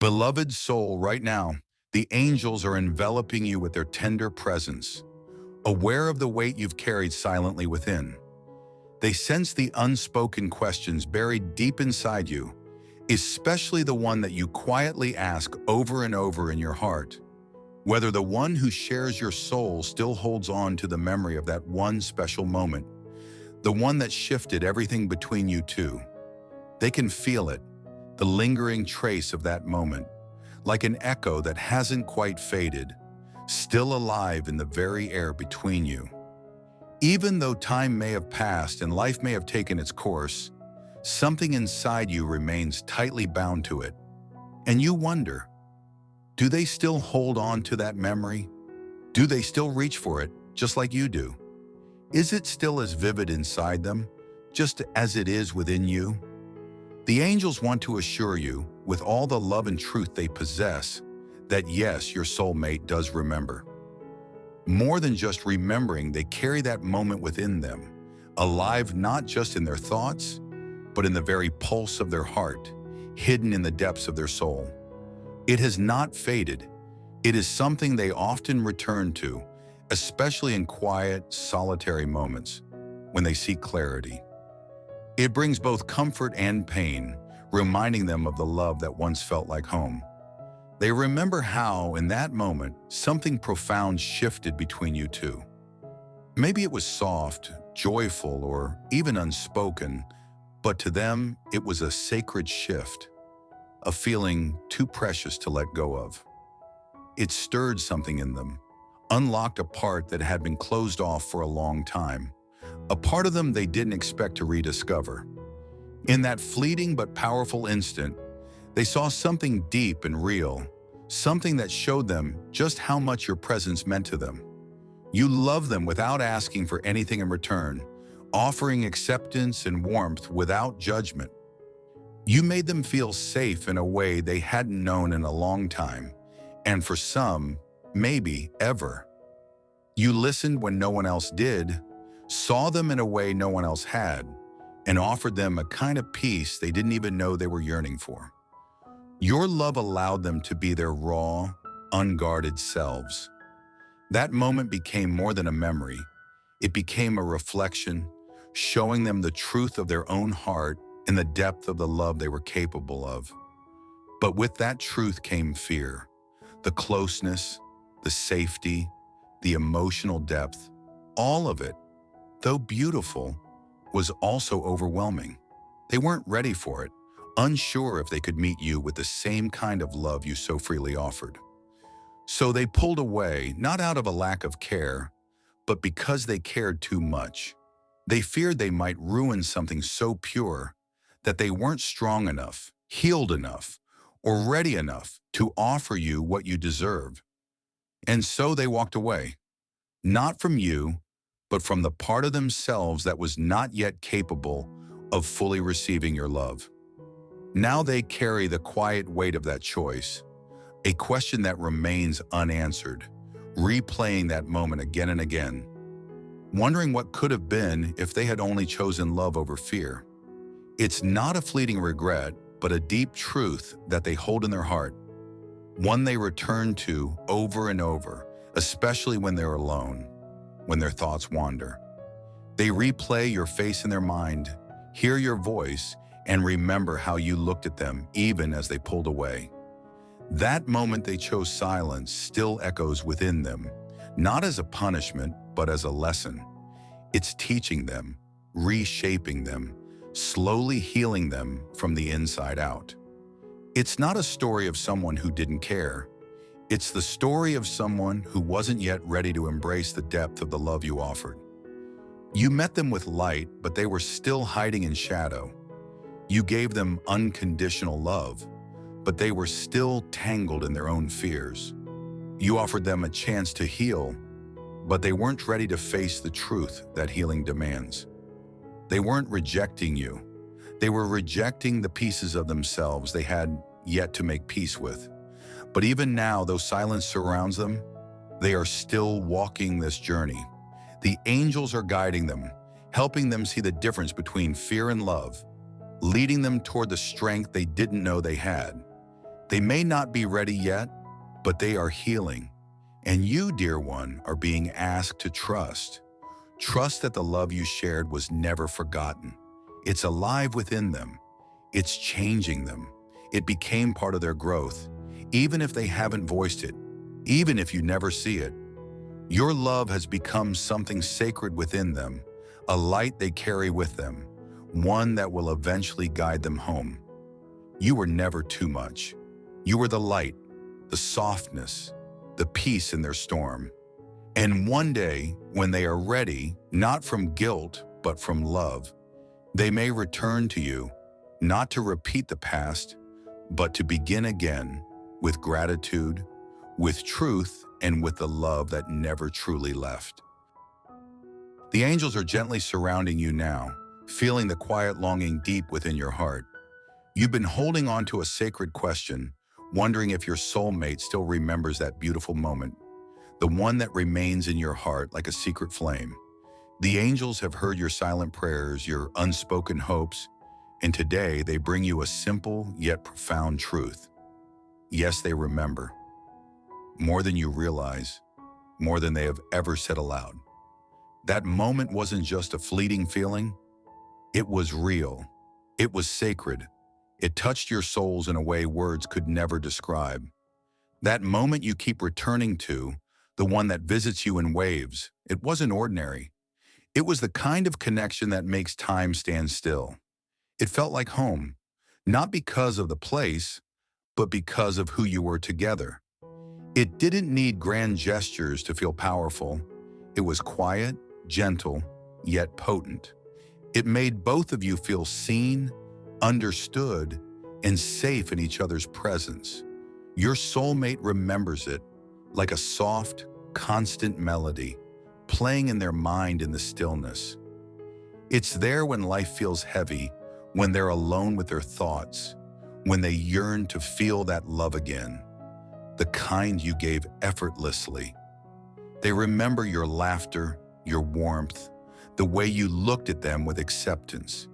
Beloved soul, right now, the angels are enveloping you with their tender presence, aware of the weight you've carried silently within. They sense the unspoken questions buried deep inside you, especially the one that you quietly ask over and over in your heart. Whether the one who shares your soul still holds on to the memory of that one special moment, the one that shifted everything between you two. They can feel it, the lingering trace of that moment, like an echo that hasn't quite faded, still alive in the very air between you. Even though time may have passed and life may have taken its course, something inside you remains tightly bound to it. And you wonder, do they still hold on to that memory? Do they still reach for it, just like you do? Is it still as vivid inside them, just as it is within you? The angels want to assure you, with all the love and truth they possess, that yes, your soulmate does remember. More than just remembering, they carry that moment within them, alive not just in their thoughts, but in the very pulse of their heart, hidden in the depths of their soul. It has not faded. It is something they often return to, especially in quiet, solitary moments, when they seek clarity. It brings both comfort and pain, reminding them of the love that once felt like home. They remember how, in that moment, something profound shifted between you two. Maybe it was soft, joyful, or even unspoken, but to them, it was a sacred shift, a feeling too precious to let go of. It stirred something in them, unlocked a part that had been closed off for a long time, a part of them they didn't expect to rediscover. In that fleeting but powerful instant, they saw something deep and real, something that showed them just how much your presence meant to them. You loved them without asking for anything in return, offering acceptance and warmth without judgment. You made them feel safe in a way they hadn't known in a long time, and for some, maybe ever. You listened when no one else did, saw them in a way no one else had, and offered them a kind of peace they didn't even know they were yearning for. Your love allowed them to be their raw, unguarded selves. That moment became more than a memory. It became a reflection, showing them the truth of their own heart and the depth of the love they were capable of. But with that truth came fear, the closeness, the safety, the emotional depth. All of it, though beautiful, was also overwhelming. They weren't ready for it, unsure if they could meet you with the same kind of love you so freely offered. So they pulled away, not out of a lack of care, but because they cared too much. They feared they might ruin something so pure that they weren't strong enough, healed enough, or ready enough to offer you what you deserve. And so they walked away, not from you, but from the part of themselves that was not yet capable of fully receiving your love. Now they carry the quiet weight of that choice, a question that remains unanswered, replaying that moment again and again, wondering what could have been if they had only chosen love over fear. It's not a fleeting regret, but a deep truth that they hold in their heart, one they return to over and over, especially when they're alone, when their thoughts wander. They replay your face in their mind, hear your voice, and remember how you looked at them even as they pulled away. That moment they chose silence still echoes within them, not as a punishment, but as a lesson. It's teaching them, reshaping them, slowly healing them from the inside out. It's not a story of someone who didn't care. It's the story of someone who wasn't yet ready to embrace the depth of the love you offered. You met them with light, but they were still hiding in shadow. You gave them unconditional love, but they were still tangled in their own fears. You offered them a chance to heal, but they weren't ready to face the truth that healing demands. They weren't rejecting you. They were rejecting the pieces of themselves they had yet to make peace with. But even now, though silence surrounds them, they are still walking this journey. The angels are guiding them, helping them see the difference between fear and love, leading them toward the strength they didn't know they had. They may not be ready yet, but they are healing. And you, dear one, are being asked to trust. Trust that the love you shared was never forgotten. It's alive within them. It's changing them. It became part of their growth, even if they haven't voiced it, even if you never see it. Your love has become something sacred within them, a light they carry with them, one that will eventually guide them home. You were never too much. You were the light, the softness, the peace in their storm. And one day, when they are ready, not from guilt, but from love, they may return to you, not to repeat the past, but to begin again with gratitude, with truth, and with the love that never truly left. The angels are gently surrounding you now, feeling the quiet longing deep within your heart. You've been holding on to a sacred question, wondering if your soulmate still remembers that beautiful moment, the one that remains in your heart like a secret flame. The angels have heard your silent prayers, your unspoken hopes, and today they bring you a simple yet profound truth. Yes, they remember. More than you realize, more than they have ever said aloud. That moment wasn't just a fleeting feeling. It was real. It was sacred. It touched your souls in a way words could never describe. That moment you keep returning to, the one that visits you in waves, it wasn't ordinary. It was the kind of connection that makes time stand still. It felt like home, not because of the place, but because of who you were together. It didn't need grand gestures to feel powerful. It was quiet, gentle, yet potent. It made both of you feel seen, understood, and safe in each other's presence. Your soulmate remembers it like a soft, constant melody, playing in their mind in the stillness. It's there when life feels heavy, when they're alone with their thoughts, when they yearn to feel that love again, the kind you gave effortlessly. They remember your laughter, your warmth, the way you looked at them with acceptance.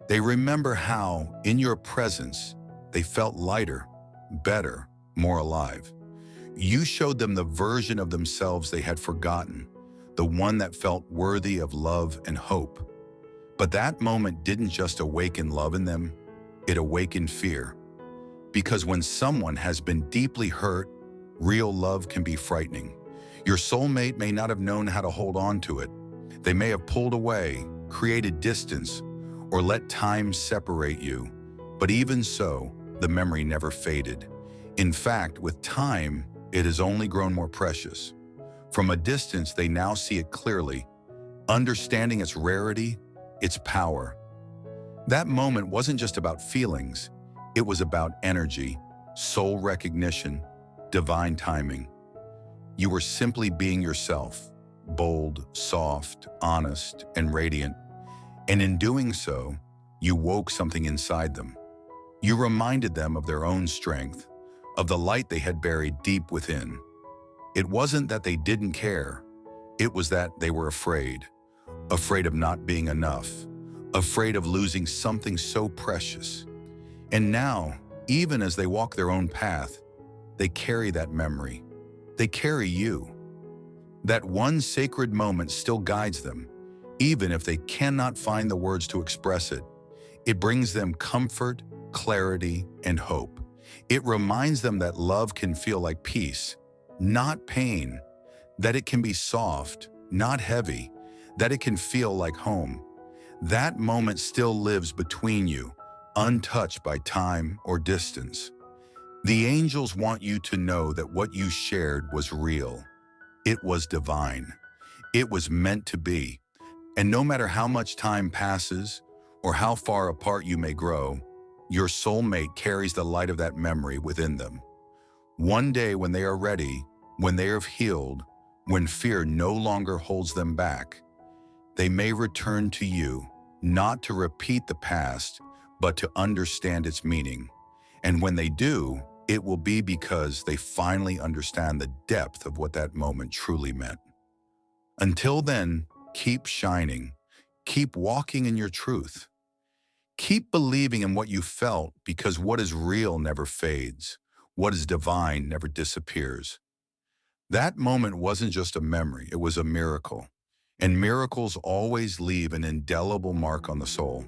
They remember how, in your presence, they felt lighter, better, more alive. You showed them the version of themselves they had forgotten, the one that felt worthy of love and hope. But that moment didn't just awaken love in them, it awakened fear. Because when someone has been deeply hurt, real love can be frightening. Your soulmate may not have known how to hold on to it. They may have pulled away, created distance, or let time separate you. But even so, the memory never faded. In fact, with time, it has only grown more precious. From a distance, they now see it clearly, understanding its rarity, its power. That moment wasn't just about feelings, it was about energy, soul recognition, divine timing. You were simply being yourself, bold, soft, honest, and radiant. And in doing so, you woke something inside them. You reminded them of their own strength, of the light they had buried deep within. It wasn't that they didn't care. It was that they were afraid of not being enough, afraid of losing something so precious. And now, even as they walk their own path, they carry that memory. They carry you. That one sacred moment still guides them, even if they cannot find the words to express it. It brings them comfort, clarity, and hope. It reminds them that love can feel like peace, not pain, that it can be soft, not heavy, that it can feel like home. That moment still lives between you, untouched by time or distance. The angels want you to know that what you shared was real. It was divine. It was meant to be. And no matter how much time passes or how far apart you may grow, your soulmate carries the light of that memory within them. One day when they are ready, when they have healed, when fear no longer holds them back, they may return to you, not to repeat the past, but to understand its meaning. And when they do, it will be because they finally understand the depth of what that moment truly meant. Until then, keep shining. Keep walking in your truth. Keep believing in what you felt, because what is real never fades. What is divine never disappears. That moment wasn't just a memory, it was a miracle. And miracles always leave an indelible mark on the soul.